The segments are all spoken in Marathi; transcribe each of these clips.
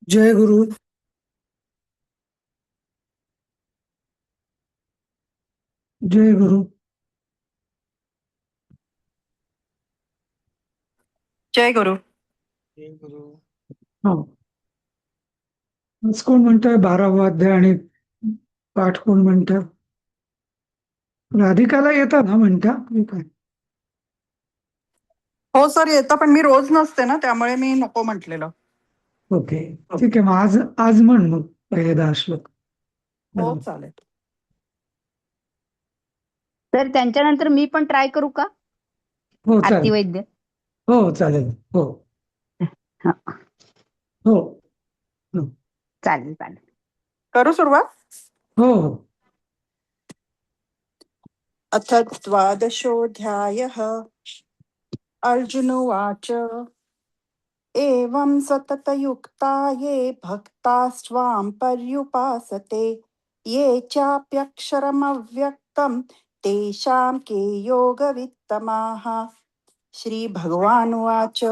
जय गुरु. जय गुरु. जय गुरु. जय गुरु. हो. आज कोण म्हणतोय 12वा अध्याय आणि पाठ कोण म्हणतं? राधिकाला येतात ना म्हणता मी काय? हो सर, येतं, पण मी रोज नसते ना, त्यामुळे मी नको म्हटलेलं. ओके, ठीक आहे. मग आज आज म्हण मग पहिले 10 श्लोक. हो चालेल. तर त्यांच्यानंतर मी पण ट्राय करू का? हो आरती चालेल. वैद्य. हो चालेल. हो हा, हो हो चालेल चालेल. करू सुरुवात. हो हो. अथ द्वादशोऽध्यायः. अर्जुन उवाच एवं सततयुक्ता ये भक्तास्त्वां पर्युपासते ये चाप्यक्षरमव्यक्तं तेषां के योगवित्तमाः. श्रीभगवानुवाच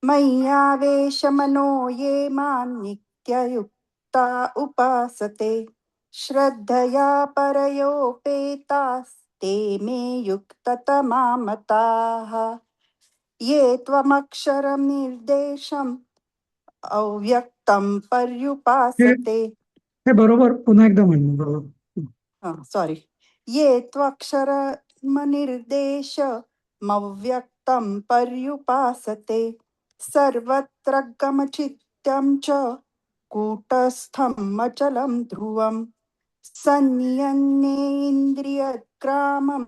मय्यावेशमनो ये मां नित्ययुक्ता उपासते श्रद्धया परयोपेतास्ते मे युक्ततमा मताः. ये त्वमक्षरं निर्देशम् अव्यक्तं हे पर्युपासते. हे बरोबर पुन्हा एकदा म्हणणं बरोबर. सॉरी. ये त्वक्षरमनिर्देशमव्यक्तं पर्युपासते सर्वत्र गमचित्यं च कूटस्थं मचलं ध्रुवं सन्नियन्येन्द्रियग्रामं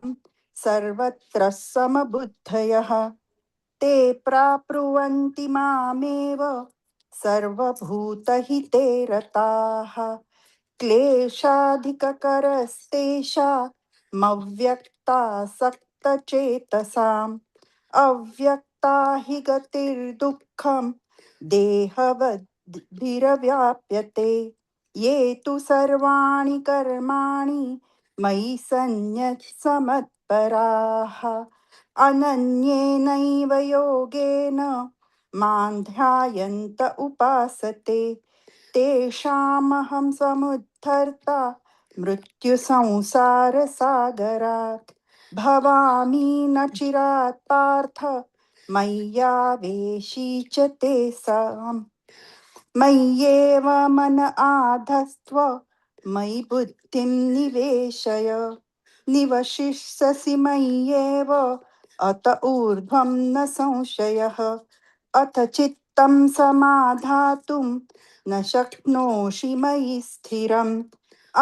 सर्वत्र समबुद्धयः ते प्राप्नुवन्ति मामेव सर्वभूतहिते रताः. क्लेशाधिककरस्तेषामव्यक्तासक्तचेतसाम् अव्यक्ता हि गतिर्दुःखं देहवद्भिरव्याप्यते. ये तु सर्वाणि कर्माणि मयि सन्न्यस्यमत्पराः अनन्येनैव योगेन मां ध्यायन्त उपासते तेषामहं समुद्धर्ता मृत्युसंसारसागरात् भवामि न चिरात् पार्थ मय्यावेशी च ते साम्. मय्येव मन आधस्त्व मयि बुद्धिं निवेशय निवशिष्यसि मय्येव अत ऊर्ध्वं न संशयः. अथ चित्तं समाधातुं न शक्नोषि मयि स्थिरम्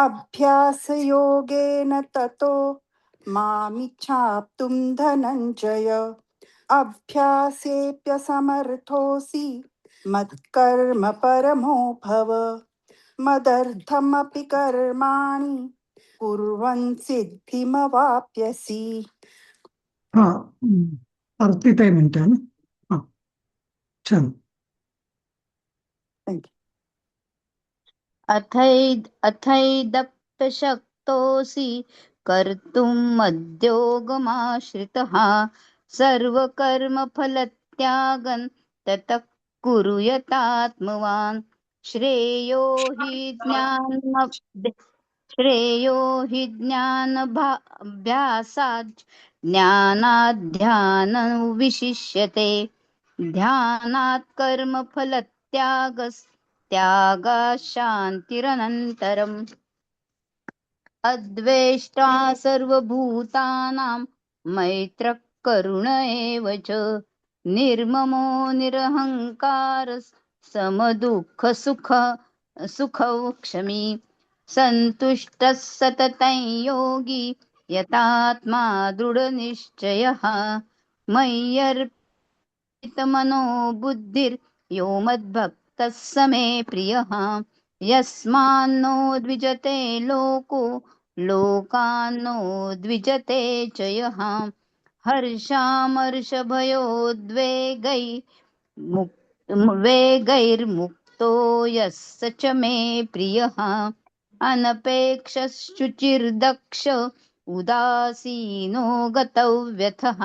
अभ्यासयोगेन ततो मामिच्छाप्तुं धनञ्जय. अभ्यासेऽप्यसमर्थोऽसि मत्कर्म परमो भव मदर्थमपि कर्माणि कुर्वन् सिद्धिमवाप्यसि. हा. आरतीताई म्हणता ना. हा, छान. थँक्यू. अथैदप्यशक्तोऽसि कर्तुं मद्योगमाश्रितः सर्वकर्मफलत्यागं ततः कुरु यतात्मवान्. श्रेयो हि ज्ञानाभ्यासात् ज्ञानाध्यानं विशिष्यते ध्यानात् कर्मफलत्यागस् शान्तिरनन्तरम्. अद्वेष्टा सर्वभूतानां मैत्रः करुण एव च निर्ममो निरहङ्कारः समदुःखसुखौ क्षमी सन्तुष्टः सततं योगी यतात्मा दृढनिश्चयः मय्यर्पितमनो बुद्धिर्यो मद्भक्तः स मे प्रियः. यस्मान्नो द्विजते लोको लोकान्नो द्विजते च यः हर्षामर्षभयोद्वेगै वेगैर्मुक्तो यः स च मे प्रियः. अनपेक्षश्चुचिर्दक्ष उदासीनो गतव्यथः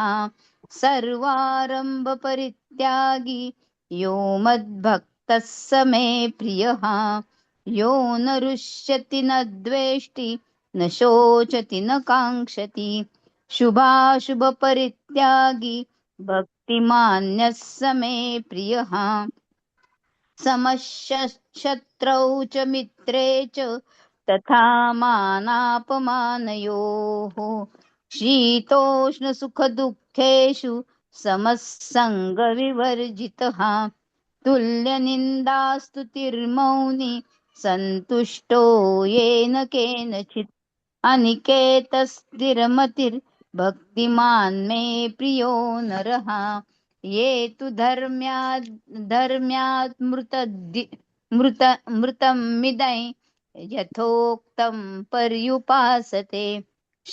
सर्वारम्भपरित्यागी यो मद्भक्त तस्स मे प्रियः यो न रुष्यति न द्वेष्टि न शोचति न काङ्क्षति शुभाशुभपरित्यागी भक्तिमान्यः स मे प्रियः समशत्रौ च मित्रे च तथा मानापमानयोः शीतोष्णसुखदुःखेषु समः सङ्गविवर्जितः तुल्यनिन्दास्तुतिर्मौनी सन्तुष्टो येन केनचित् अनिकेतस्थिरमतिर्भक्तिमान् मे प्रियो नरः ये तु मृतमिदै यथोक्तं पर्युपासते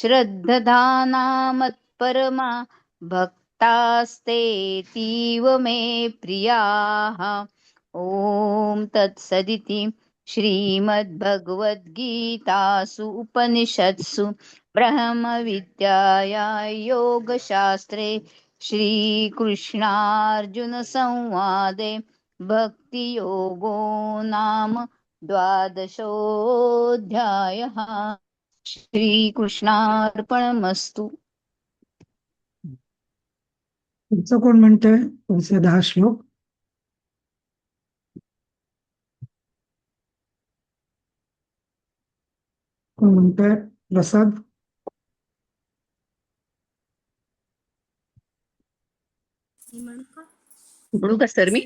श्रद्धधानामत्परमा भक्तास्तेतीव मे प्रियाः ॐ तत्सदिति श्रीमद्भगवद्गीतासु उपनिषत्सु ब्रह्मविद्यायां योगशास्त्रे श्रीकृष्णार्जुनसंवादे भक्तियोगो नाम द्वादशोऽध्यायः श्रीकृष्णार्पणमस्तु. पुढचं कोण म्हणतंय पुढचे 10 श्लोक? कोण म्हणतंय? प्रसाद. म्हणू का सर मी?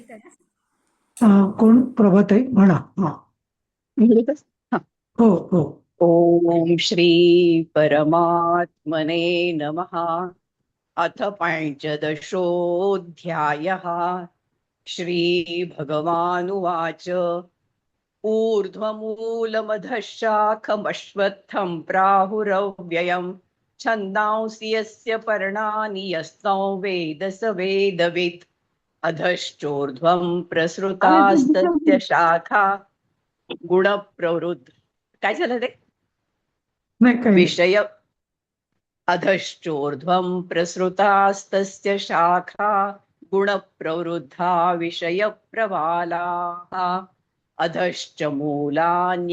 कोण? प्रभाताई म्हणा. म्हणू का? हा. हो हो. ओम श्री परमात्मने नमः. अथ पञ्चदशोऽध्यायः. श्रीभगवानुवाच ऊर्ध्वमूलमधः शाखमश्वत्थं प्राहुरव्ययम् छन्दांसि यस्य पर्णानि यस्तं वेद स वेदवित् अधश्चोर्ध्वं प्रसृतास्तस्य शाखा गुणप्रवृद्ध. काय झालं रे? नाही काय विषय अधश्चोर्ध्वं प्रसृतास्तस्य शाखा गुणप्रवृद्धा विषयप्रवालाः अधश्च मूलान्यनुसन्ततानि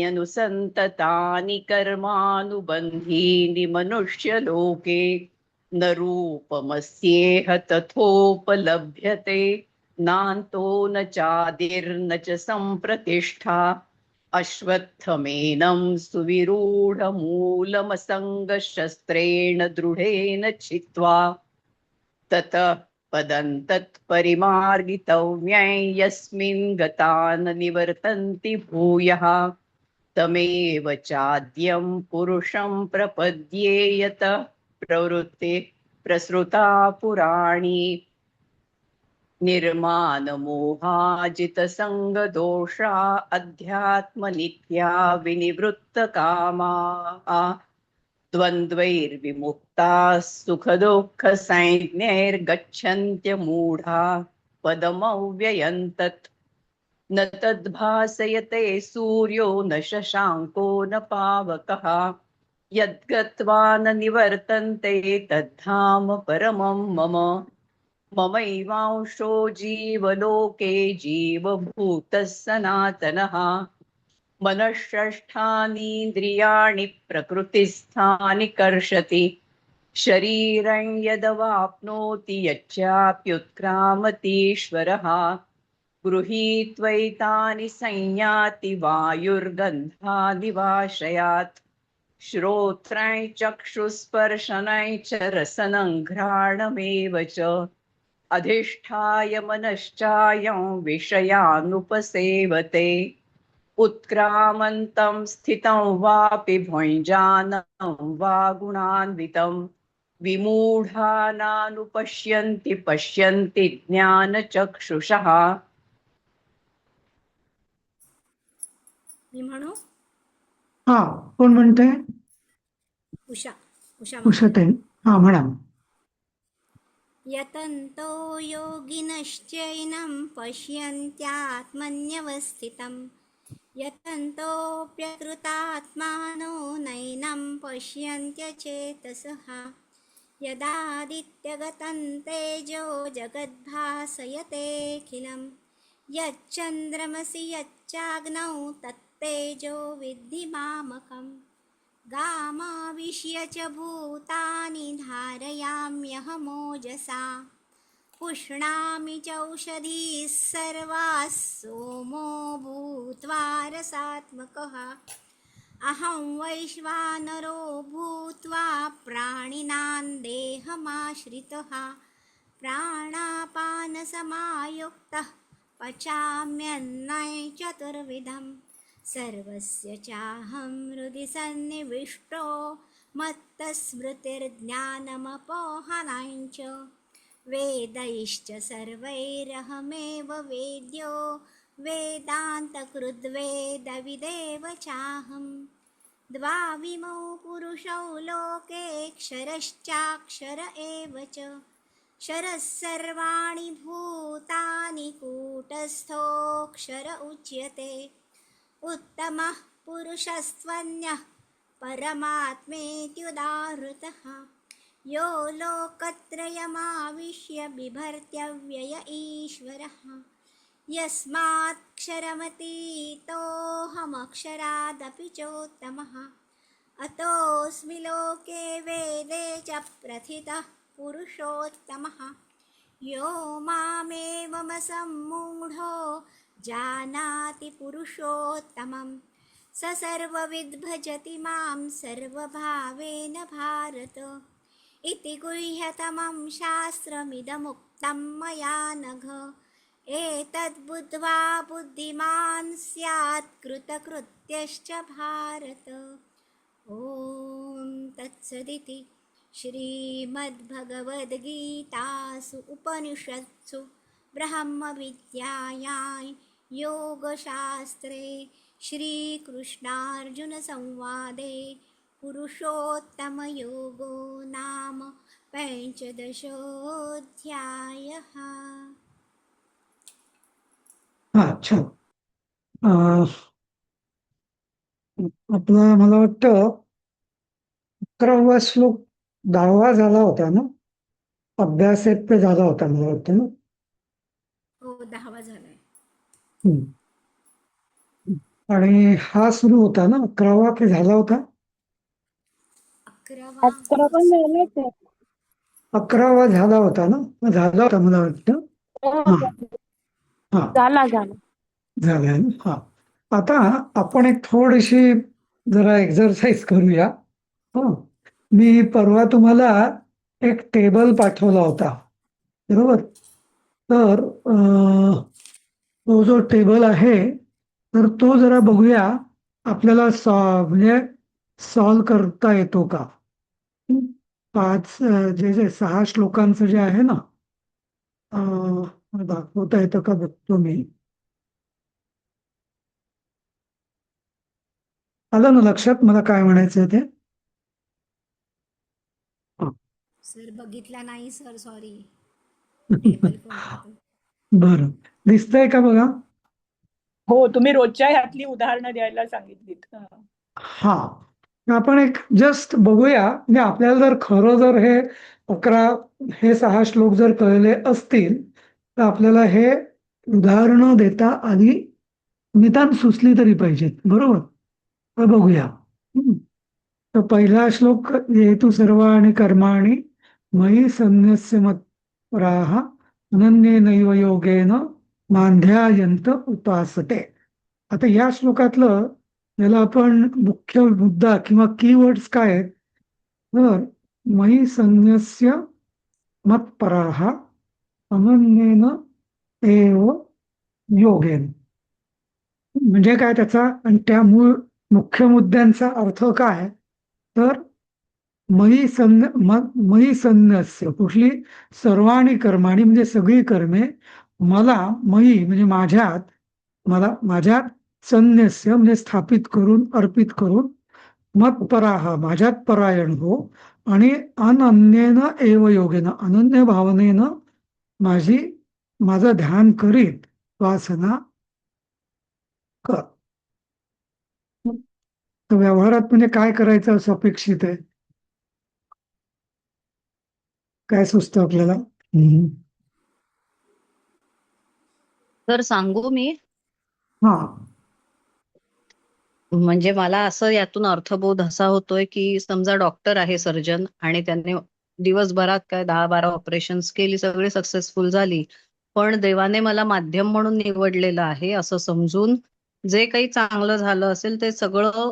कर्मानुबन्धीनि मनुष्यलोके न रूपमस्येह तथोपलभ्यते नान्तो न चादिर्न च सम्प्रतिष्ठा अश्वत्थमेनं सुविरूढमूलमसङ्गशस्त्रेण दृढेन छित्त्वा ततः पदं तत्परिमार्गितव्यं यस्मिन् गता न निवर्तन्ति भूयः तमेव चाद्यं पुरुषं प्रपद्ये यतः प्रवृत्ति प्रसृता पुराणी निर्मानमोहाजितसङ्गदोषा अध्यात्मनित्या विनिवृत्तकामाः द्वन्द्वैर्विमुक्ताः सुखदुःखसंज्ञैर्गच्छन्त्यमूढा पदमव्ययं तत् न तद्भासयते सूर्यो न शशाङ्को न पावकः यद्गत्वा न निवर्तन्ते तद्धाम परमं मम ममैवांशो जीवलोके जीवभूतः सनातनः मनःषष्ठानीन्द्रियाणि प्रकृतिस्थानि कर्षति शरीरं यदवाप्नोति यच्चाप्युत्क्रामतीश्वरः गृहीत्वैतानि संयाति वायुर्गन्धादिवाशयात् श्रोत्रं चक्षुस्पर्शनं च रसनं घ्राणमेव च अधिष्ठाय मनश्चायं विषयानुपसेवते उत्क्रामन्तं स्थितं वापि भुञ्जानं वा गुणान्वितं विमूढानानुपश्यन्ति पश्यन्ति ज्ञानचक्षुषः. मी म्हणू? हा कोण म्हणतंय? उषा. उषाताई. हा म्हणा. यतन्तो योगिनश्चैनं पश्यन्त्यात्मन्यवस्थितं यतन्तोऽप्यकृतात्मानो नैनं पश्यन्त्यचेतसः यदादित्यगतं तेजो जगद्भासयतेऽखिलं यच्चन्द्रमसि यच्चाग्नौ तत्तेजो विद्धि मामकम् गामाविश्य च भूतानि धारयाम्यहमोजसा पुष्णामि चौषधीः सर्वाः सोमो भूत्वा रसात्मकः अहं वैश्वानरो भूत्वा प्राणिनां देहमाश्रितः प्राणापानसमायुक्तः पचाम्यन्नं चतुर्विधं सर्वस्य चाहं हृदि सन्निविष्टो मत्तस्मृतिर्ज्ञानमपोहनं च वेदैश्च सर्वैरहमेव वेद्यो वेदान्तकृद्वेदविदेव चाहं द्वाविमौ पुरुषौ लोके क्षरश्चाक्षर एव च क्षरः सर्वाणि भूतानि कूटस्थोऽक्षर उच्यते उत्तमः पुरुषस्त्वन्यः परमात्मेत्युदाहृतः यो लोकत्रयमाविश्य बिभर्त्यव्यय ईश्वरः यस्मात्क्षरमतीतोऽहमक्षरादपि चोत्तमः अतोऽस्मि लोके वेदे च प्रथितः पुरुषोत्तमः यो मामेवमसम्मूढो जानाति पुरुषोत्तमं स सर्वविद् भजति मां सर्वभावेन भारत इति गुह्यतमं शास्त्रमिदमुक्तं मया नघ एतद्बुद्ध्वा बुद्धिमान् स्यात् कृतकृत्यश्च भारत ॐ तत्सदिति श्रीमद्भगवद्गीतासु उपनिषत्सु ब्रह्मविद्यायां योगशास्त्रे श्रीकृष्णार्जुनसंवादे पुरुषोत्तमयोगो नाम पञ्चदशोऽध्यायः। अच्छा. आपला मला वाटतं 11वा श्लोक 10वा झाला होता ना, अभ्यासेत्य झाला होता मला वाटतं ना. हो 10वा झालाय. हम्म. आणि हा सुरू होता ना 11वा की झाला होता? 11वा 11वा झाला होता ना, झाला होता मला वाटतं. हा हा झाला झालाय ना. हा, आता आपण एक थोडीशी जरा एक्झरसाइज करूया. हो, मी परवा तुम्हाला एक टेबल पाठवला होता, बरोबर? तर तो जो टेबल आहे तर तो जरा बघूया आपल्याला म्हणजे सॉल्व करता येतो का. हं? जे जे 6 श्लोकांचं जे आहे ना, दाखवता येतं का बघतो मी. आलं ना लक्षात मला काय म्हणायचं ते? सर बघितला नाही सर, सॉरी. टेबल कोणता तो? बरं, दिसतंय का बघा? हो, तुम्ही रोजच्या ह्यातली उदाहरणं द्यायला सांगितलीत. हा, आपण एक जस्ट बघूया. म्हणजे आपल्याला जर खरं जर हे 11 हे 6 श्लोक जर कळले असतील तर आपल्याला हे उदाहरणं देता आली, निदान सुचली तरी पाहिजेत, बरोबर? तर बघूया. तर पहिला श्लोक, हेतु सर्वाणि कर्माणि मयि सन्न्यस्य मत्पराः अनन्येनैव योगेन मांध्यायन्त उपासते. आता या श्लोकातलं याला आपण मुख्य मुद्दा किंवा कीवर्ड्स काय आहेत तर मयि सन्न्यस्य मत्पराः अनन्येन एव योगेन, म्हणजे काय त्याचा आणि त्या मूळ मुख्य मुद्द्यांचा अर्थ काय तर मयि सन्न्यस्य, कुठली? सर्वाणि कर्माणि म्हणजे सगळी कर्मे, मला मयि म्हणजे माझ्यात, मला माझ्यात, सन्न्यस्य म्हणजे स्थापित करून, अर्पित करून, मत्पराः माझ्यात परायण हो, आणि अनन्येन एव योगेन अनन्य भावनेनं माझं ध्यान करीत वासना कर. तर व्यवहारात म्हणजे काय करायचं असं अपेक्षित आहे? काय सुचतं आपल्याला? तर सांगू मी, हा म्हणजे मला असं यातून अर्थबोध असा होतोय की समजा डॉक्टर आहे, सर्जन, आणि त्यांनी दिवसभरात काय 10-12 ऑपरेशन्स केली, सगळी सक्सेसफुल झाली, पण देवाने मला माध्यम म्हणून निवडलेलं आहे असं समजून जे काही चांगलं झालं असेल ते सगळं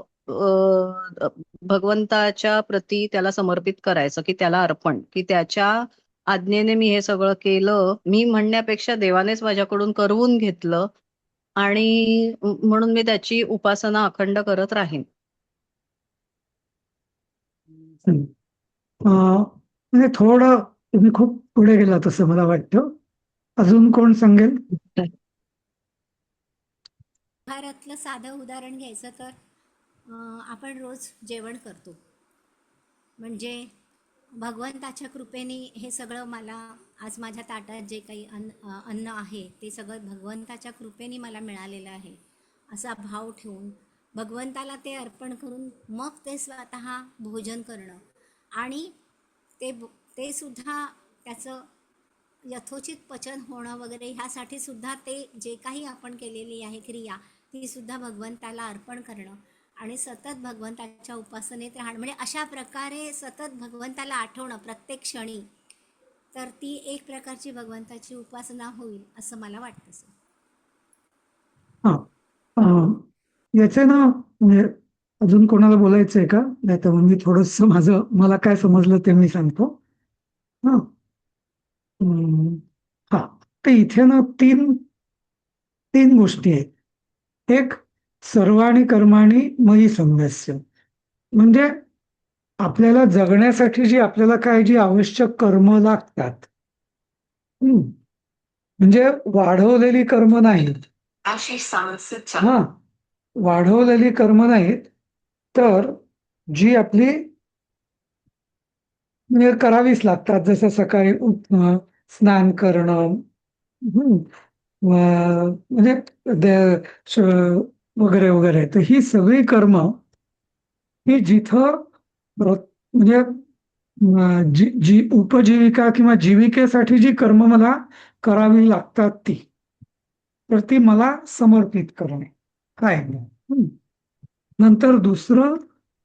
भगवंताच्या प्रती त्याला समर्पित करायचं, की त्याला अर्पण, की त्याच्या आज्ञेने मी हे सगळं केलं, मी म्हणण्यापेक्षा देवानेच माझ्याकडून करवून घेतलं, आणि म्हणून मी त्याची उपासना अखंड करत राहीन. हम्म. म्हणजे थोडं तुम्ही खूप पुढे गेलात असं मला वाटतं. अजून कोण सांगेल? भारतातलं साधं उदाहरण घ्यायचं तर आपण रोज जेवण करतो, म्हणजे भगवंताच्या कृपेने हे सगळं मला आज माझ्या ताटात जे काही अन्न आहे ते सगळं भगवंताच्या कृपेने मला मिळालेलं आहे असा भाव ठेवून भगवंताला ते अर्पण करून मग ते स्वतः भोजन करणं, आणि ते ते सुद्धा त्याचं यथोचित पचन होणं वगैरे ह्यासाठी सुद्धा ते जे काही आपण केलेली आहे क्रिया ती सुद्धा भगवंताला अर्पण करणं आणि सतत भगवंताच्या उपासनेत राहणं, म्हणजे अशा प्रकारे सतत भगवंताला आठवणं प्रत्येक क्षणी, तर ती एक प्रकारची भगवंताची उपासना होईल असं मला वाटतं सर. हा याचे ना म्हणजे अजून कोणाला बोलायचंय का? नाही तर मग मी थोडस मला काय समजलं ते मी सांगतो. हा हम्म, हा तर इथे ना तीन तीन गोष्टी आहेत. एक, सर्वाणि कर्माणि मयि संन्यस्य, म्हणजे आपल्याला जगण्यासाठी जी आवश्यक कर्म लागतात, म्हणजे वाढवलेली कर्म नाहीत. हा वाढवलेली कर्म नाहीत, तर जी आपली म्हणजे करावीच लागतात, जसं सकाळी उठणं, स्नान करणं, हम्म, म्हणजे श- वगैरे वगैरे, तर ही सगळी कर्म ही जिथं म्हणजे जी जी उपजीविका किंवा जीविकेसाठी जी कर्म मला करावी लागतात तर ती मला समर्पित करणे काय. नंतर दुसरं,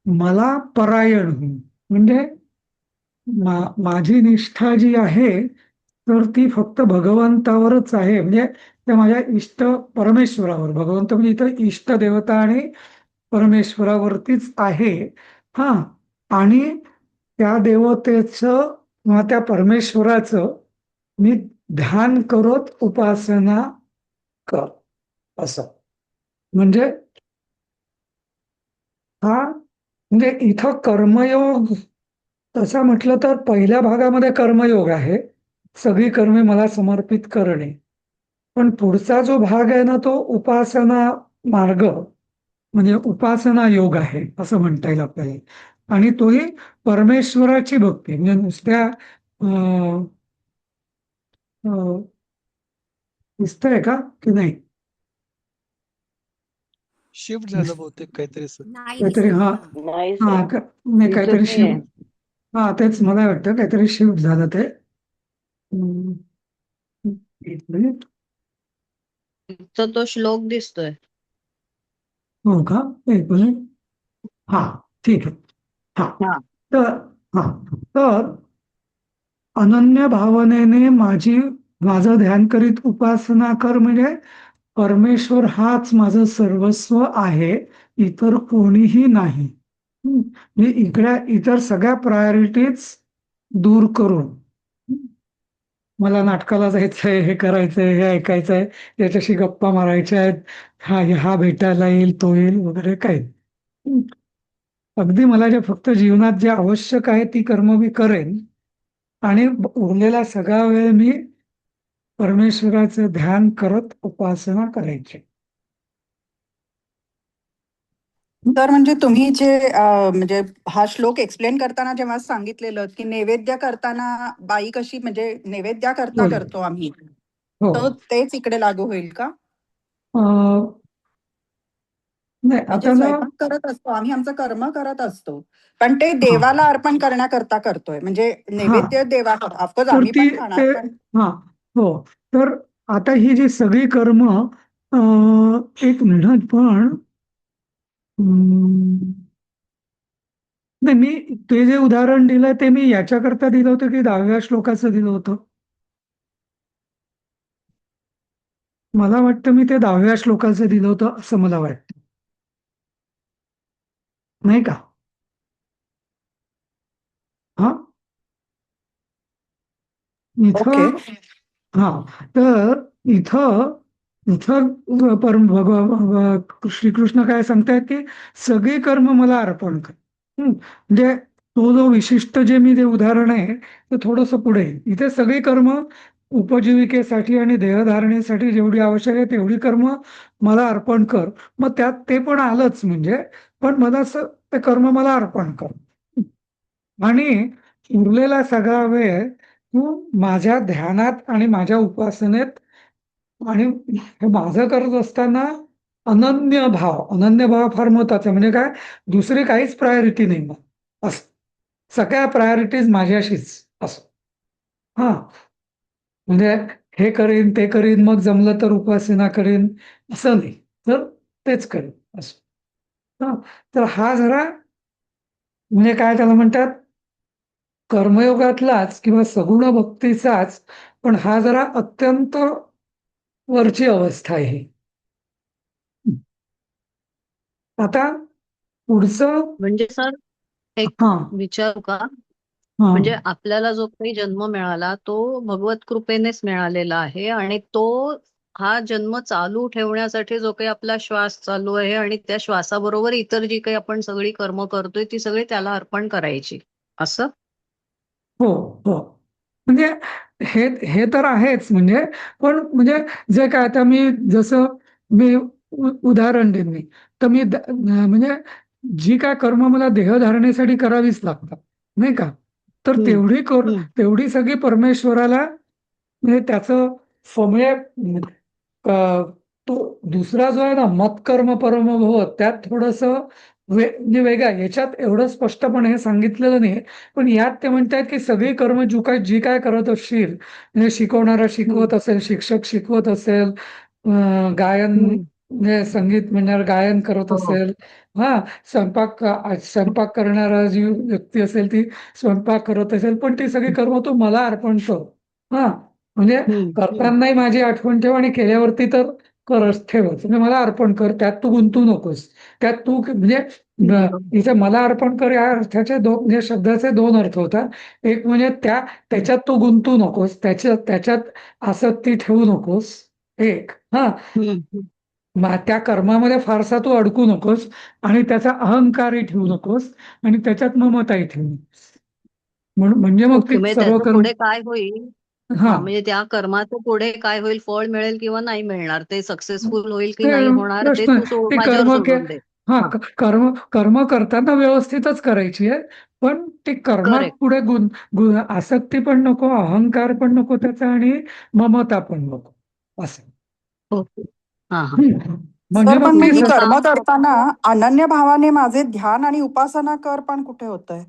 मला परायण होईल, म्हणजे माझी निष्ठा जी आहे तर ती फक्त भगवंतावरच आहे, म्हणजे त्या माझ्या इष्ट परमेश्वरावर, भगवंत म्हणजे इथं इष्ट देवता आणि परमेश्वरावरतीच आहे. हा आणि त्या देवतेचं किंवा त्या परमेश्वराचं मी ध्यान करत उपासना कर, असं. म्हणजे हा म्हणजे इथं कर्मयोग तसा म्हटलं तर पहिल्या भागामध्ये कर्मयोग आहे, सगळी कर्मे मला समर्पित करणे. पण पुढचा जो भाग आहे ना तो उपासना मार्ग, म्हणजे उपासना योग आहे असं म्हणता येईल आपल्याला. आणि तोही परमेश्वराची भक्ती, म्हणजे नुसत्या अं, अं, दिसतंय का की नाही? शिफ्ट झालं बहुतेक काहीतरी सर. नाही काहीतरी दिसत हा हां. नाही हा सर, नाही, दिसत काहीतरी नाहीये. शिफ्ट. हा तेच मला वाटतं काहीतरी शिफ्ट झालं ते. हम्म, एक मिनिट. तर तो श्लोक दिसतोय. हो का? एक मिनिट. हा ठीक आहे. हा हा. तर हा तर अनन्य भावनेने माझं ध्यान करीत उपासना कर, म्हणजे परमेश्वर हाच माझं सर्वस्व आहे, इतर कोणीही नाही. म्हणजे इतर सगळ्या प्रायोरिटीज दूर करून मला नाटकाला जायचंय, हे करायचंय, हे ऐकायचंय, याच्याशी गप्पा मारायच्या आहेत, हा भेटायला येईल, तो येईल वगैरे काय. अगदी मला फक्त जीवनात जे आवश्यक आहे ती कर्म मी करेन आणि उरलेला सगळा वेळ मी परमेश्वराचं ध्यान करत उपासना करायची. तर म्हणजे तुम्ही जे म्हणजे हा श्लोक एक्सप्लेन करताना जेव्हा सांगितलेलं की नैवेद्य करताना बाई कशी, म्हणजे नैवेद्य करता होय. करतो आम्ही, हो. तर तेच इकडे लागू होईल का? अं, नाही म्हणजे आता ना स्वयंपाक करत असतो आम्ही, आमचं कर्म करत असतो, पण ते हा देवाला अर्पण करण्याकरता करतोय, म्हणजे हा नैवेद्य देवा, ऑफकोर्स तर आम्ही ती पण खाणार, ते पण हा हो तर आता ही जी सगळी कर्म एक मिनिट पण हम्म, नाही मी ते जे उदाहरण दिलं ते मी याच्याकरता दिलं होतं की 10व्या श्लोकाचं दिलं होतं. मला वाटतं मी ते 10व्या श्लोकाचं दिलं होतं असं मला वाटतं, नाही का? हा ओके. इथं हा तर इथं इथं परम श्रीकृष्ण काय सांगतायत की सगळी कर्म मला अर्पण कर. म्हणजे तो जो विशिष्ट जे मी ते उदाहरण आहे ते थोडंसं पुढे आहे. इथे सगळी कर्म उपजीविकेसाठी आणि देहधारणेसाठी जेवढी आवश्यक आहे तेवढी कर्म मला अर्पण कर. मग त्यात ते पण आलंच म्हणजे पण मला असं ते कर्म मला अर्पण कर आणि उरलेला सगळा वेळ तू माझ्या ध्यानात आणि माझ्या उपासनेत आणि हे माझं करत असताना अनन्य भाव फार महत्वाचा आहे. म्हणजे काय दुसरी काहीच प्रायोरिटी नाही मग असं सगळ्या प्रायोरिटीज माझ्याशीच असं हा म्हणजे हे करीन ते करीन मग जमलं तर उपासना करीन असं नाही तर तेच करीन असं हा तर हा जरा म्हणजे काय त्याला म्हणतात कर्मयोगातलाच किंवा सगुण भक्तीचाच पण हा जरा अत्यंत वरची अवस्था आहे ही. आता पुढचं म्हणजे सर एक हा विचारू का? हा म्हणजे आपल्याला जो काही जन्म मिळाला तो भगवत कृपेनेच मिळालेला आहे आणि तो हा जन्म चालू ठेवण्यासाठी जो काही आपला श्वास चालू आहे आणि त्या श्वासाबरोबर इतर जी काही आपण सगळी कर्म करतोय ती सगळी त्याला अर्पण करायची असं. हो हो म्हणजे हे हे तर आहेच म्हणजे पण म्हणजे जे काय आता मी जसं मी उदाहरण देईन मी तर मी म्हणजे जी काय कर्म मला देहधारणेसाठी करावीच लागतात नाही का तर हम्म हम्म तेवढी सगळी परमेश्वराला म्हणजे त्याचं म्हणजे तो दुसरा जो आहे ना मत्कर्म परम भव त्यात थोडस म्हणजे वेगळा आहे. याच्यात एवढं स्पष्टपणे हे सांगितलेलं नाही पण यात ते म्हणतात की सगळी कर्म जी काय करत असशील म्हणजे शिकवणारा हम्म शिकवत असेल शिक्षक शिकवत असेल गायन हम्म. म्हणजे संगीत म्हणणार गायन करत हो. असेल हा स्वयंपाक करणारा जी व्यक्ती असेल ती स्वयंपाक करत असेल पण ती सगळी कर्म तो मला अर्पण कर हा म्हणजे करतानाही माझी आठवण ठेव आणि केल्यावरती तर करच ठेवच म्हणजे मला अर्पण कर त्यात तू गुंतू नकोस त्यात तू म्हणजे इथे मला अर्पण कर या अर्थाचे दोन म्हणजे शब्दाचे दोन अर्थ होतात एक म्हणजे त्याच्यात तू गुंतू नकोस त्याच्यात आसक्ती ठेवू नकोस एक हा हम्म. त्या कर्मामध्ये फारसा तू अडकू नकोस आणि त्याचा अहंकारही ठेवू नकोस आणि त्याच्यात ममताही ठेवू नकोस म्हणजे मग ओके ती म्हणजे सर्व त्याचं कर्म पुढे काय होईल? हा हा म्हणजे त्या कर्माचं पुढे काय होईल फळ मिळेल किंवा नाही मिळणार ते सक्सेसफुल होईल की ते नाही होणार ते प्रश्न तू ते माझ्यावर सोडून दे. हा हा कर्म करताना व्यवस्थितच करायची आहे पण ती कर्मात करेक्ट. पुढे आसक्ती पण नको अहंकार पण नको त्याचा आणि ममता पण नको असं ओके. हा हा. म्हणजे सर मग पण मग ती ही तुझं कर्म काम करताना अनन्य भावाने माझे ध्यान आणि उपासना कर पण कुठे होतंय?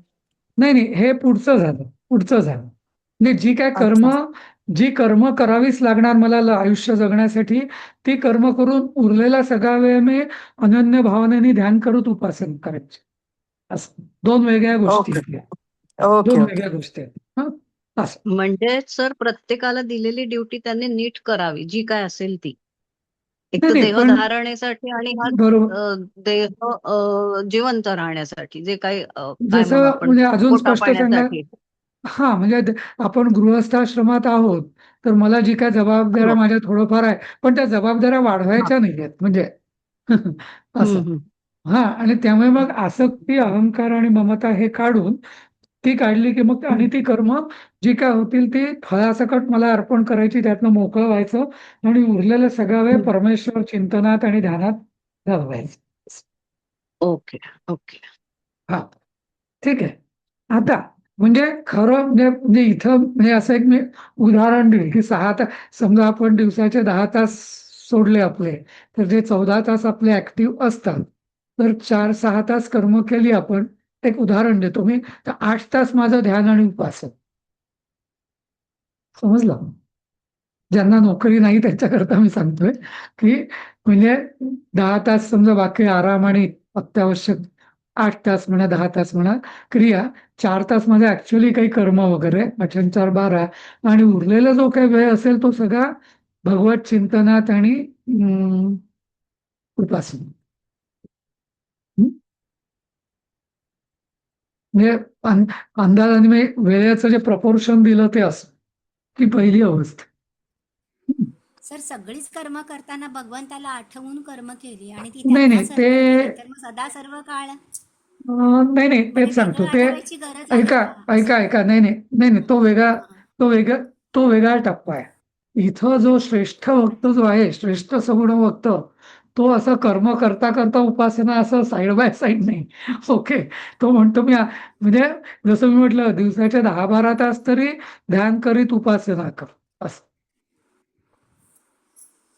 नाही नाही हे पुढचं झालं म्हणजे अच्छा. जी कर्म करावीच लागणार मला आयुष्य जगण्यासाठी ती कर्म करून उरलेला सगळा वेळ मी अनन्य भावनेने ध्यान करत उपासना करायची असं दोन वेगळ्या गोष्टी ओके. आहेत या. ओके. दोन ओके. वेगळ्या गोष्टी आहेत हं? असं म्हणजे सर प्रत्येकाला दिलेली ड्युटी त्यांनी नीट करावी जी काय असेल ती. एक नाही तर नाही देह पण धारणेसाठी आणि हा बरोबर देह जिवंत राहण्यासाठी जे काही काय म्हणू जसं आपण म्हणजे अजून पोटा स्पष्ट सांगा पाण्यासाठी. हा म्हणजे आपण गृहस्थाश्रमात आहोत तर मला जी काय जबाबदाऱ्या हो. माझ्या थोडंफार आहे पण त्या जबाबदाऱ्या हा. वाढवायच्या नाही आहेत म्हणजे असं हम्म. हा आणि त्यामुळे मग आसक्ती अहंकार आणि ममता हे काढून ती काढली की मग आणि हम्म. ती कर्म जी काय होतील ती फळासकट मला अर्पण करायची त्यातनं मोकळं व्हायचं आणि उरलेला सगळा वेळ हम्म. परमेश्वर चिंतनात आणि ध्यानात घालवायचं ओके ओके. हा ठीक आहे आता म्हणजे खरं म्हणजे इथं म्हणजे असं एक मी उदाहरण देईल की 6 तास समजा आपण दिवसाचे 10 तास सोडले आपले तर जे 14 तास आपले ऍक्टिव्ह असतात तर 4-6 तास कर्म केली आपण एक उदाहरण देतो मी तर 8 तास माझं ध्यान आणि उपासना समजलं ज्यांना नोकरी नाही त्यांच्याकरता मी सांगतोय की म्हणजे 10 तास समजा बाकी आराम आणि अत्यावश्यक 8 तास म्हणा 10 तास म्हणा क्रिया, 4 तास माझे ऍक्च्युअली काही कर्म वगैरे 8 4 12 आणि उरलेला जो काही वेळ असेल तो सगळा भगवत चिंतनात आणि उपासना. हं? म्हणजे अंदाजाने मी वेळेचं जे प्रपोर्शन दिलं ते असं ही पहिली अवस्था. सर सगळीच कर्म करताना भगवंताला आठवून कर्म केली आणि ती नाही त्यांना नाही ते सर्व केली तर मग सदा सर्व काळ नाही नाही म्हणजे तेच सांगतो वेगळं ते. आठवायची गरज आहे ऐका का असं? ऐका ऐका नाही नाही नाही नाही तो वेगळा हां, हां. तो वेगळा तो वेगळा टप्पा आहे. इथं जो श्रेष्ठ भक्त जो आहे श्रेष्ठ सगुण भक्त तो असं कर्म करता करता उपासना असं साईड बाय साईड नाही. ओके. तो म्हणतो मी म्हणजे जसं मी म्हटलं दिवसाचे 10 12 तास तरी ध्यान करीत उपासना कर असं.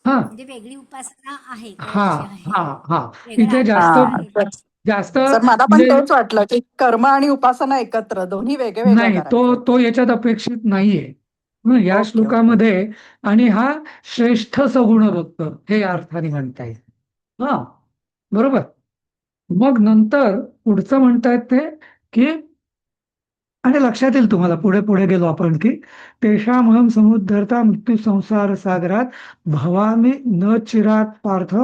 हा म्हणजे वेगळी उपासना आहे, हा करायची आहे. हा हा वेगळं इथे जास्त आठवण आहे. जास्त सर मला पण म्हणजे तेच वाटलं की कर्म आणि उपासना एकत्र दोन्ही वेगळे वेगळं नाही तो करायचं. तो याच्यात अपेक्षित नाहीये. या ओके ओके. श्लोकामध्ये आणि हा श्रेष्ठ सगुण भक्त हे या अर्थाने म्हणता येईल. हा बरोबर. मग नंतर पुढचं म्हणतायत ते की आणि लक्षात येईल तुम्हाला पुढे पुढे गेलो आपण की तेषामहं समुद्धरता मृत्यू संसार सागरात भवामी न चिरात पार्थ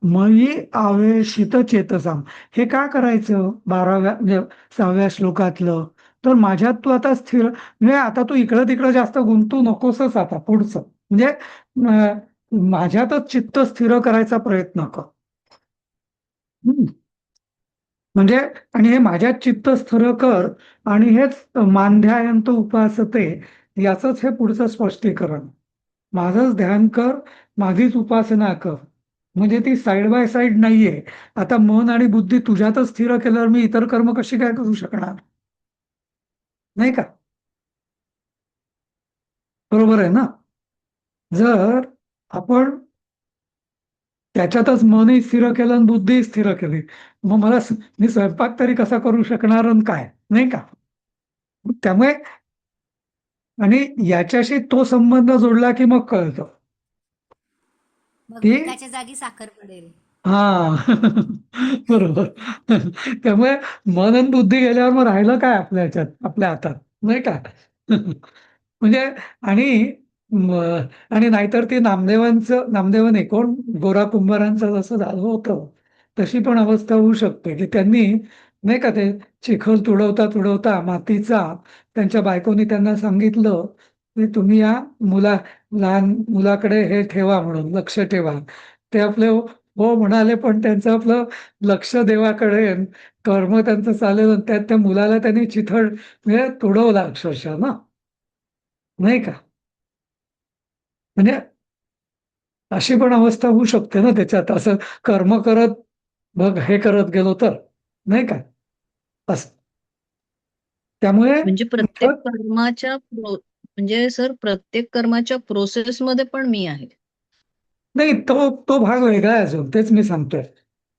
मयी आवेशित चेतसाम. हे का करायचं 12व्या म्हणजे 6व्या श्लोकातलं तर माझ्यात तू आता स्थिर म्हणजे आता तू इकडं तिकडं जास्त गुंतू नकोसच आता पुढचं म्हणजे माझ्यातच चित्त स्थिर करायचा प्रयत्न कर. हम्म. म्हणजे आणि हे माझ्यात चित्त स्थिर कर आणि हेच मानध्यायंत उपासते याचंच हे पुढचं स्पष्टीकरण. माझंच ध्यान कर माझीच उपासना कर म्हणजे ती साईड बाय साईड नाहीये. आता मन आणि बुद्धी तुझ्यातच स्थिर केल्यावर मी इतर कर्म कशी काय करू शकणार नाही का. बरोबर आहे ना. जर आपण त्याच्यातच मनही स्थिर केलं आणि बुद्धी स्थिर केली मग मी स्वयंपाक तरी कसा करू शकणार आणि काय नाही का. त्यामुळे आणि याच्याशी तो संबंध जोडला की मग कळतं मग की मिठाच्या जागी साखर पडेल. हा बरोबर. त्यामुळे मन आणि बुद्धी गेल्यावर मग राहिलं काय आपल्या ह्याच्यात आपल्या हातात नाही का. म्हणजे आणि आणि नाहीतर ती नामदेव नाही कोण गोरा कुंभारांचं जसं झालं होतं तशी पण अवस्था होऊ शकते की त्यांनी नाही का ते चिखल तुडवता तुडवता मातीचा त्यांच्या बायकोनी त्यांना सांगितलं की तुम्ही या लहान मुलाकडे हे ठेवा म्हणून लक्ष ठेवा. ते आपले हो म्हणाले पण त्यांचं आपलं लक्ष देवाकडे कर्म त्यांचं चालेल आणि त्यात त्या मुलाला त्यांनी चिथड म्हणजे तुडवला अक्षरशः ना नाही का. म्हणजे अशी पण अवस्था होऊ शकते ना त्याच्यात असं कर्म करत बघ हे करत गेलो तर नाही का असं. त्यामुळे म्हणजे प्रत्येक इथं कर्माच्या म्हणजे सर प्रत्येक कर्माच्या प्रोसेसमध्ये पण मी आहे. नाही तो तो भाग वेगळा आहे अजून तेच मी सांगतोय.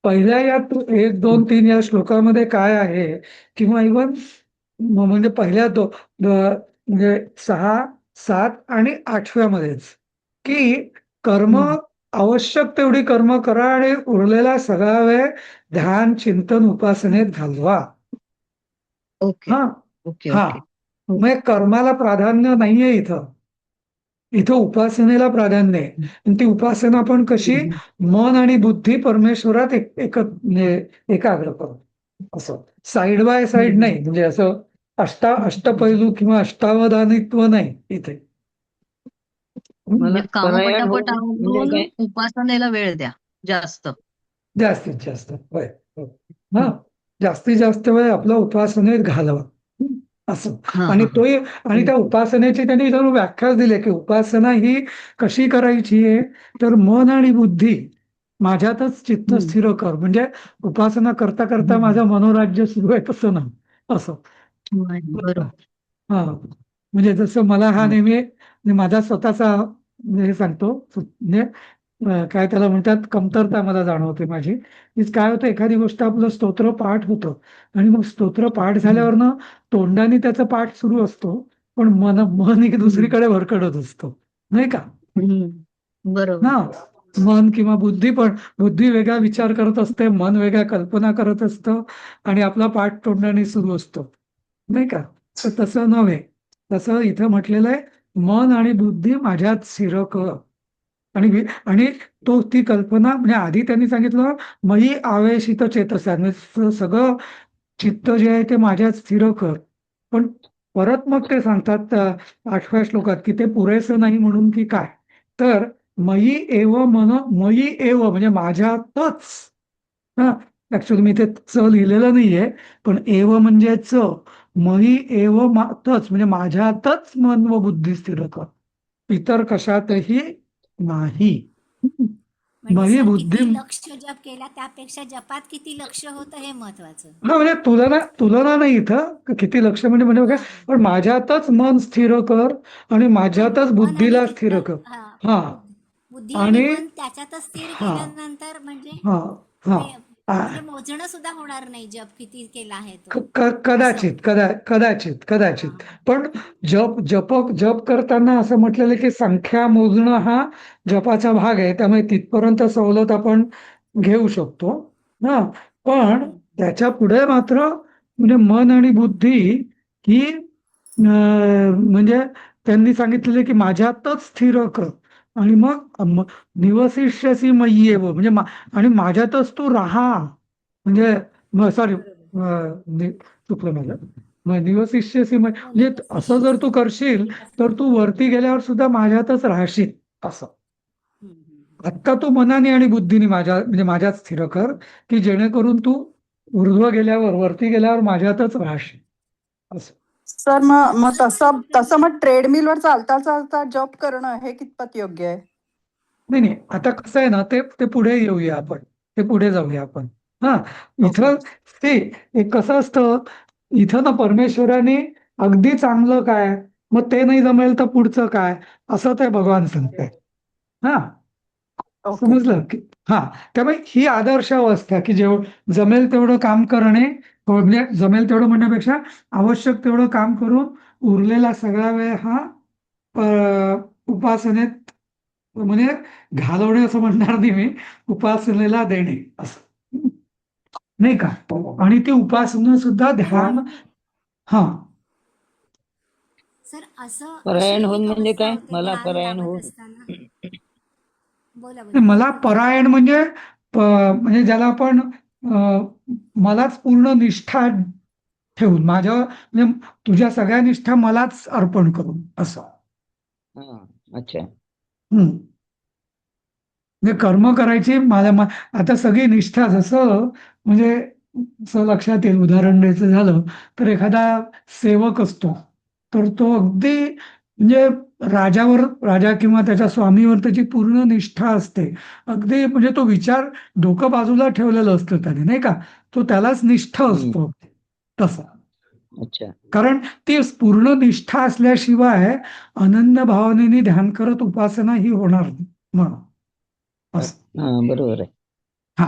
पहिल्या या 1 2 3 या श्लोकामध्ये काय आहे किंवा इव्हन म्हणजे पहिल्या म्हणजे 6 7 आणि 8व्या मध्येच की कर्म हम्म. आवश्यक तेवढी कर्म करा आणि उरलेला सगळा वेळ ध्यान चिंतन उपासनेत घालवा. ओके हा ओके हा ओके. मग कर्माला प्राधान्य नाहीये इथं. इथं उपासनेला प्राधान्य आहे आणि ती उपासना पण कशी मन आणि बुद्धी परमेश्वरात म्हणजे एकाग्र करून असं साईड बाय साईड नाही म्हणजे असं अष्टपैलू किंवा अष्टावधानित्व नाही इथे. म्हणजे काम परायण पटापट होऊन म्हणजे आवरून काय उपासनेला वेळ द्या जास्त. जास्तीत जास्त होय हो. हा जास्तीत जास्त वेळ आपला उपासनेत घालवा असं. हा आणि हा हा. तोही आणि त्या उपासनेची त्यांनी जणू व्याख्याच दिली की उपासना ही कशी करायची आहे तर मन आणि बुद्धी माझ्यातच चित्त स्थिर कर म्हणजे उपासना करता करता माझं मनोराज्य सुरू आहे तसं ना असं. बरोबर. हा म्हणजे जसं मला हा नेहमी माझा स्वतःचा म्हणजे हे सांगतो म्हणजे काय त्याला म्हणतात कमतरता मला जाणवते माझी की काय होतं एखादी गोष्ट आपलं स्तोत्र पाठ होतं आणि मग स्तोत्र पाठ झाल्यावर ना तोंडाने त्याचा पाठ सुरू असतो पण मन एक दुसरीकडे भरकटत असतो नाही का. बरोबर. ना. मन किंवा बुद्धी, पण बुद्धी वेगळा विचार करत असते, मन वेगळ्या कल्पना करत असतं आणि आपला पाठ तोडण्याने सुरू असतो, नाही का? तर तसं नव्हे. तसं इथं म्हटलेलं आहे, मन आणि बुद्धी माझ्यात स्थिर कर. आणि ती कल्पना म्हणजे आधी त्यांनी सांगितलं, मयी आवेशित चेतसा, म्हणजे सगळं चित्त जे आहे ते माझ्यात स्थिर कर. पण परत मग ते सांगतात 8व्या श्लोकात, की ते पुरेसं नाही म्हणून की काय, तर मयी एव मन, मयी एव म्हणजे माझ्यातच. हा, ऍक्च्युअली मी ते च लिहिलेलं नाहीये, पण एव म्हणजे च, मयी एव तच म्हणजे माझ्यातच मन व बुद्धी स्थिर कर, इतर कशातही नाही. म्हणजे मयी सर बुद्धी. किती लक्ष जप केला त्यापेक्षा जपात किती लक्ष होतं हे महत्वाचं. हा, म्हणजे तुलना तुलना नाही इथं, किती लक्ष म्हणजे बघा, हा हा पण माझ्यातच मन स्थिर कर आणि हा माझ्यातच मन आणि बुद्धीला चित्त, स्थिर कर. हा हा. बुद्धी आणि आणि मन त्याच्यातच स्थिर हा केल्यानंतर म्हणजे हा हा ते आ- म्हणजे मोजणं सुद्धा होणार नाही जप किती केला आहे तो, असं. कदाचित कदाचित हा कदाचित. पण जप करताना असं म्हटलेलं की संख्या मोजणं हा जपाचा भाग आहे, त्यामुळे तिथपर्यंत सवलत आपण घेऊ शकतो. हा, पण हम्म. त्याच्या पुढे मात्र म्हणजे मन आणि बुद्धी ही म्हणजे त्यांनी सांगितलेलं की माझ्यातच स्थिर कर. आणि मग निवसिष्यसी मय्येव म्हणजे आणि माझ्यातच तू राहा. म्हणजे सॉरी, बरोबर. चुकलं माझं. मग निवसिष्यसी हो म्हणजे असं जर तू निवसिष्यसि करशील तर तू वरती गेल्यावर सुद्धा माझ्यातच राहशील असं. आत्ता तू मनाने आणि बुद्धीने म्हणजे माझ्यात स्थिर कर, की जेणेकरून तू ऊर्ध्व गेल्यावर, वरती गेल्यावर माझ्यातच राहशील असं. सर मग मग असं पण तसं आपण तसं मग ट्रेडमिलवर चालता चालता जॉब करणं हे कितपत योग्य आहे? नाही नाही, आता कसं आहे ना, ते ते पुढे येऊया आपण, ते पुढे जाऊया आपण. हा, ओके. इथं ते एक कसं असतं, इथं ना परमेश्वराने अगदी चांगलं काय, मग ते नाही जमेल तर पुढचं काय, असं ते भगवान सांगतायत. हा, ओके. समजलं की. हा, त्यामुळे ही आदर्श अवस्था की जमेल तेवढं काम करणे, म्हणजे जमेल तेवढं म्हणण्यापेक्षा आवश्यक तेवढं काम करून उरलेला सगळा वेळ हा उपासनेत म्हणजे घालवणे असं म्हणणार नाही मी, उपासनेला देणे असं, नाही का? आणि ती उपासना सुद्धा हो. ध्यान. हा, सर असं अशी परायण होऊन एक म्हणजे अवस्था काय? होते मला ध्यान परायण लावत होऊन. असताना. बोला बोला मला परायण म्हणजे म्हणजे ज्याला आपण मलाच पूर्ण निष्ठा ठेवून, माझ्या म्हणजे तुझ्या सगळ्या निष्ठा मलाच अर्पण करून असं. हा, अच्छा. हम्म. म्हणजे कर्म करायची आता सगळी निष्ठा जसं म्हणजे असं लक्षात येईल. उदाहरण द्यायचं झालं तर एखादा सेवक असतो, तर तो अगदी म्हणजे राजा किंवा त्याच्या स्वामीवर त्याची पूर्ण निष्ठा असते. अगदी म्हणजे तो विचार डोकं बाजूला ठेवलेलं असतं त्याने, नाही का? तो त्यालाच निष्ठ हम्म, असतो तसा. अच्छा. कारण ती पूर्ण निष्ठा असल्याशिवाय अनन्य भावनेने ध्यान करत उपासना ही होणार नाही म्हणून असं. हा, बरोबर आहे. हा,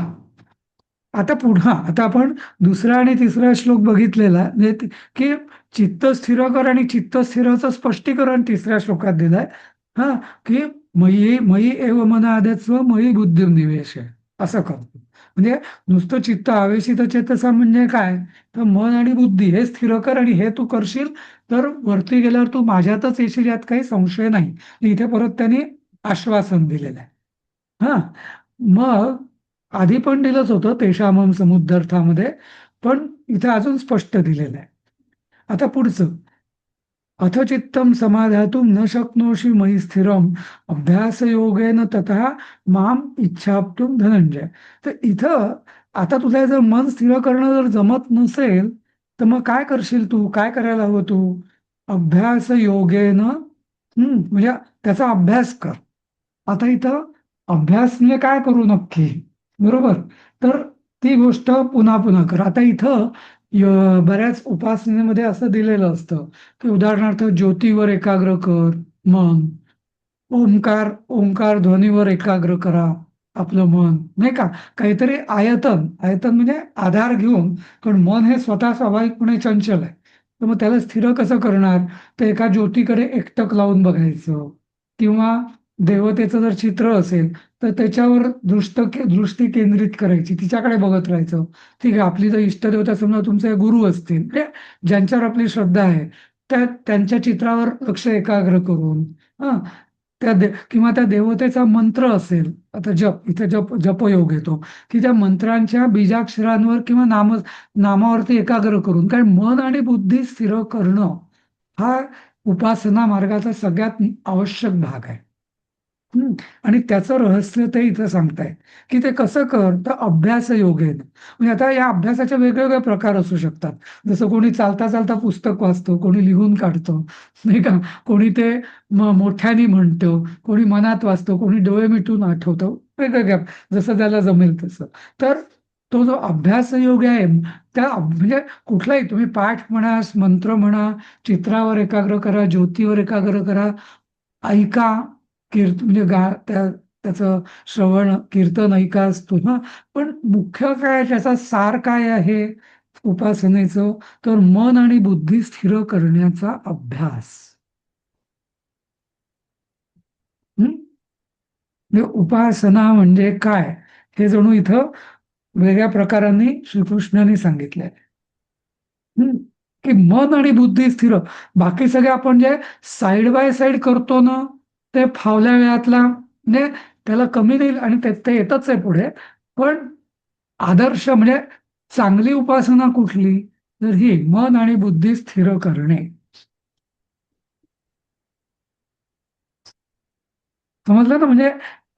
आता आपण दुसरा आणि तिसरा श्लोक बघितलेला, म्हणजे की चित्त स्थिर कर, आणि चित्त स्थिराचं स्पष्टीकरण तिसऱ्या श्लोकात दिलंय. हा, की मयी मयी एव मन आदत्स्व मयी बुद्धिं निवेश असं करतो. म्हणजे नुसतं चित्त आवेशित चेतसा म्हणजे काय, तर मन आणि बुद्धी हे स्थिर कर, आणि हे तू करशील तर वरती गेल्यावर तू माझ्यातच येशील, यात काही संशय नाही. इथे परत त्यांनी आश्वासन दिलेलं आहे. हा, मग आधी पण दिलंच होतं तेषामम समुद्धर्थामध्ये, पण इथे अजून स्पष्ट दिलेलं आहे. आता पुढचं, अथ चित्तम समाधातुम न शक्नोषि मयि स्थिरम अभ्यासयोगेन ततः माम इच्छाप्तुम धनंजय. तर इथं आता तुला जर मन स्थिर करणं जर जमत नसेल, तर मग काय करशील तू, काय करायला हवं तू? अभ्यास योगेन, म्हणजे त्याचा अभ्यास कर. आता इथं अभ्यास म्हणजे काय करू नक्की, बरोबर? तर ती गोष्ट पुन्हा पुन्हा कर. आता इथं बऱ्याच उपासनेमध्ये असं दिलेलं असतं की उदाहरणार्थ ज्योतीवर एकाग्र कर मन, ओंकार ध्वनीवर एकाग्र करा आपलं मन, नाही का? काहीतरी आयतन आयतन म्हणजे आधार घेऊन, कारण मन हे स्वतः स्वाभाविकपणे चंचल आहे. तर मग त्याला स्थिर कसं करणार? तर एका ज्योतीकडे एकटक लावून बघायचं, किंवा देवतेचं जर चित्र असेल तर त्याच्यावर दृष्टी केंद्रित करायची, तिच्याकडे बघत राहायचं. ठीक आहे, आपली जर इष्टदेवता समजा तुमचे गुरु असतील, म्हणजे ज्यांच्यावर आपली श्रद्धा आहे, त्यांच्या चित्रावर लक्ष एकाग्र करून, हा, किंवा त्या देवतेचा मंत्र असेल, आता इथे जपयोग येतो, की त्या मंत्रांच्या बीजाक्षरांवर किंवा नामावरती एकाग्र करून, कारण मन आणि बुद्धी स्थिर करणं हा उपासना मार्गाचा सगळ्यात आवश्यक भाग आहे. आणि त्याचं रहस्य ते इथं सांगताय, की ते कसं कर, तर अभ्यास योगेन. म्हणजे आता या अभ्यासाचे वेगवेगळे प्रकार असू शकतात. जसं कोणी चालता चालता पुस्तक वाचतो, कोणी लिहून काढतो, नाही का, कोणी ते मोठ्याने म्हणतो, कोणी मनात वाचतो, कोणी डोळे मिटून आठवतो, वेगवेगळ्या, जसं त्याला जमेल तसं. तर तो जो अभ्यास योग आहे, म्हणजे कुठलाही तुम्ही पाठ म्हणा, मंत्र म्हणा, चित्रावर एकाग्र करा, ज्योतीवर एकाग्र करा, ऐका, म्हणजे त्याचं श्रवण कीर्तन ऐका असतो ना. पण मुख्य काय, त्याचा सार काय आहे उपासनेचं, तर मन आणि बुद्धी स्थिर करण्याचा अभ्यास. म्हणजे उपासना म्हणजे काय, हे जणू इथं वेगळ्या प्रकारांनी श्रीकृष्णाने सांगितलंय. की मन आणि बुद्धी स्थिर, बाकी सगळे आपण जे साईड बाय साईड करतो ना, ते फावल्या वेळातला, म्हणजे त्याला कमी नाही, आणि ते येतच आहे पुढे. पण आदर्श म्हणजे चांगली उपासना कुठली, तर ही मन आणि बुद्धी स्थिर करणे. समजलं ना? म्हणजे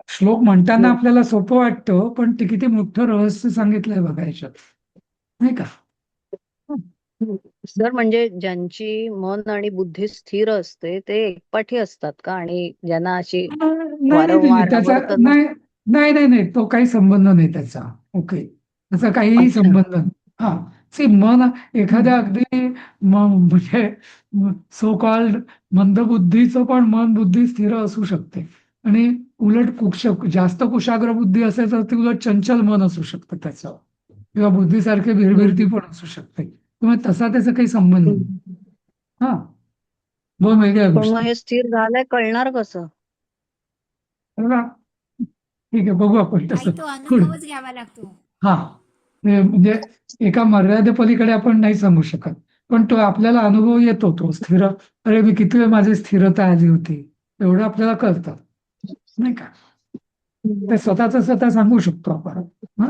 श्लोक म्हणताना आपल्याला सोपं वाटतं, पण ते किती मोठं रहस्य सांगितलंय बघायचं, नाही का? सर, म्हणजे ज्यांची मन आणि बुद्धी स्थिर असते ते एकपाठी असतात का, आणि ज्यांना अशी नाही नाही नाही नाही, वारंवार त्याचा आवर्तन? नाही नाही नाही नाही, तो काही संबंध नाही त्याचा. ओके, त्याचा काहीही अच्छा. संबंध नाही. हा, सी मन एखाद्या अगदी म्हणजे सो कॉल्ड मंदबुद्धीचं पण मन बुद्धी स्थिर असू शकते, आणि उलट जास्त कुशाग्र बुद्धी असेल तर ती उलट चंचल मन असू शकतं त्याचं, किंवा बुद्धीसारखे भिरभिरती पण असू शकते. त्यामुळे तसा त्याचा काही संबंध नाही. हा, दोन वेगळ्या पण मग गोष्टी. हे स्थिर झालंय कळणार कसं? बघा, ठीक आहे, बघू आपण आई, तसं तो पुढे. अनुभवच घ्यावा लागतो. हा, म्हणजे एका मर्यादेपलीकडे आपण नाही सांगू शकत, पण तो आपल्याला अनुभव येतो, तो स्थिर. अरे, मी किती वेळ माझी स्थिरता आली होती, एवढं आपल्याला कळतं, नाही का? ते स्वतः सांगू शकतो आपण. हा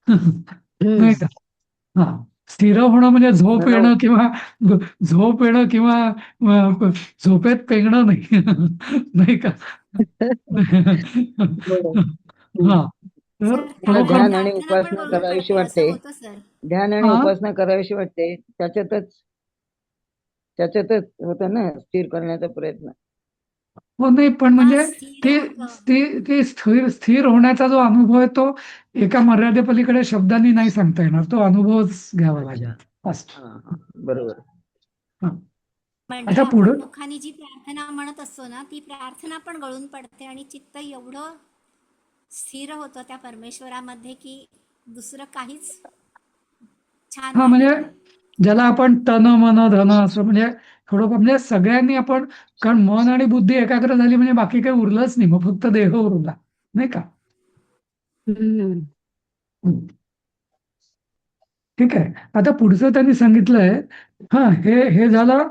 हम्म. नाही का? हा, स्थिर होणं म्हणजे झोप मला येणं किंवा झोपेत पेंगणं नाही. नाही का? बरोबर. हा, तर सर, मला खरोखर त्यामध्ये ध्यान आणि प्रार्थना पण उपासना गळून करावीशी पडते, असं वाटते. होतं सर. ध्यान आणि हा, उपासना करावीशी वाटते, त्याच्यातच होतं ना स्थिर करण्याचा प्रयत्न. हो, नाही, पण हा, म्हणजे स्थिर ते होतं. ते स्थिर स्थिर होण्याचा जो अनुभव आहे, तो एका मर्यादेपलीकडे शब्दांनी नाही सांगता येणार, तो अनुभवच घ्यावा लागेल. अच्छा. First. हा हा, बरोबर. हा. म्हणजे आता आपण पुढं मुखाने जी प्रार्थना म्हणत असतो ना, ती प्रार्थना पण गळून पडते आणि चित्त एवढं स्थिर होतं त्या परमेश्वरामध्ये, की दुसरं काहीच छान हा, म्हणजे वाटत नाही. ज्याला आपण तन मन धन असं, म्हणजे थोडं, म्हणजे सगळ्यांनी आपण, कारण मन आणि बुद्धी एकाग्र झाली म्हणजे बाकी काही उरलंच नाही, मग फक्त देह उरला, नाही का? हम्म. हम्म. ठीक आहे, आता पुढचं त्यांनी सांगितलंय. हा, हे झालं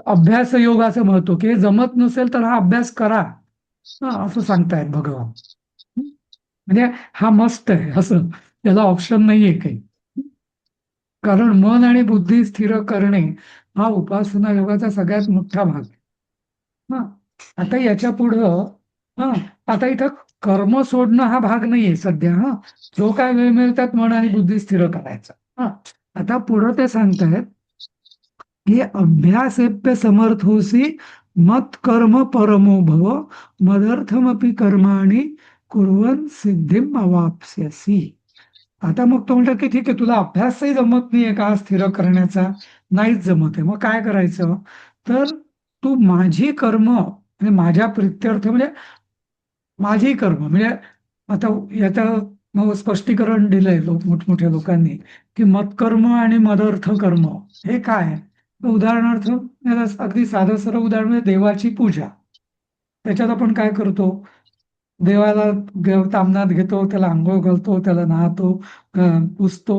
अभ्यास योगाचं महत्व, की हे जमत नसेल तर हा अभ्यास करा, हा, असं सांगतायत भगवान. म्हणजे हा मस्त आहे, असं त्याला ऑप्शन नाहीये काही. कारण मन आणि बुद्धी स्थिर करणे हा उपासना योगाचा सगळ्यात मोठा भाग आहे. हा, आता याच्या पुढं, हा, आता इथं कर्म सोडणं हा भाग नाहीये सध्या. हा, जो काय वेळ मिळेल त्यात मन आणि बुद्धी स्थिर करायचा. हा, आता पुढं ते सांगतायत की अभ्यासेप्य समर्थोसी मत कर्म परमो भव मदर्थमपि कर्माणि कुर्वन् सिद्धिम अवाप्स्यसि. आता मग तो म्हणतात की ठीक आहे, तुला अभ्यासही जमत नाहीये का स्थिर करण्याचा, नाहीच जमत आहे, मग काय करायचं, तर तू माझी कर्म, म्हणजे माझ्या प्रित्यर्थ, म्हणजे माझी कर्म, म्हणजे आता याचं मग स्पष्टीकरण दिलंय मोठमोठ्या लोकांनी, की मतकर्म आणि मदर्थ कर्म हे काय. तर उदाहरणार्थ याला अगदी साधं सरळ उदाहरण म्हणजे देवाची पूजा. त्याच्यात आपण काय करतो, देवाला तामणात घेतो, त्याला आंघोळ घालतो, त्याला नहातो, पुसतो